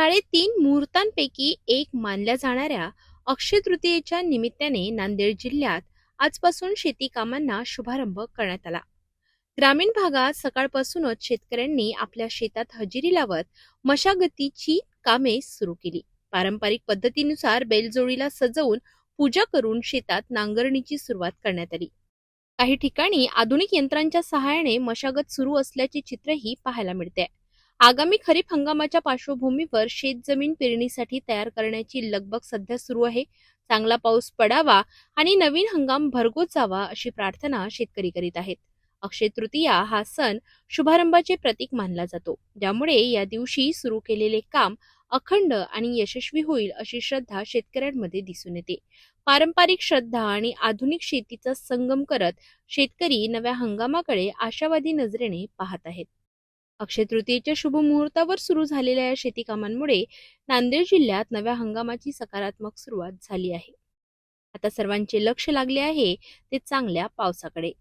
3.5 मुहूर्तांपैकी एक मानल्या जाणाऱ्या अक्षय तृतीयेच्या निमित्ताने नांदेड जिल्ह्यात आजपासून शेती कामांना शुभारंभ करण्यात आला। ग्रामीण भागात सकाळपासूनच शेतकऱ्यांनी आपल्या शेतात हजेरी लावत मशागतीची कामे सुरू केली। पारंपरिक पद्धतीनुसार बैलजोडीला सजवून पूजा करून शेतात नांगरणीची सुरुवात करण्यात आली। काही ठिकाणी आधुनिक यंत्रांच्या सहाय्याने मशागत सुरू असल्याचे चित्रही पाहायला मिळते। आगामी खरीप हंगामाच्या पार्श्वभूमीवर शेतजमीन पेरणीसाठी तयार करण्याची लगबग सध्या सुरू आहे। चांगला पाऊस पडावा आणि नवीन हंगाम भरघोस जावा अशी प्रार्थना शेतकरी करीत आहेत। अक्षय तृतीया हा सण शुभारंभाचे प्रतीक मानला जातो, ज्यामुळे या दिवशी सुरू केलेले काम अखंड आणि यशस्वी होईल अशी श्रद्धा शेतकऱ्यांमध्ये दिसून येते। पारंपरिक श्रद्धा आणि आधुनिक शेतीचा संगम करत शेतकरी नव्या हंगामाकडे आशावादी नजरेने पाहत आहेत। अक्षय तृतीयेच्या शुभ मुहूर्तावर सुरू झालेल्या या शेती कामांमुळे नांदेड जिल्ह्यात नव्या हंगामाची सकारात्मक सुरुवात झाली आहे। आता सर्वांचे लक्ष लागले आहे ते चांगल्या पावसाकडे।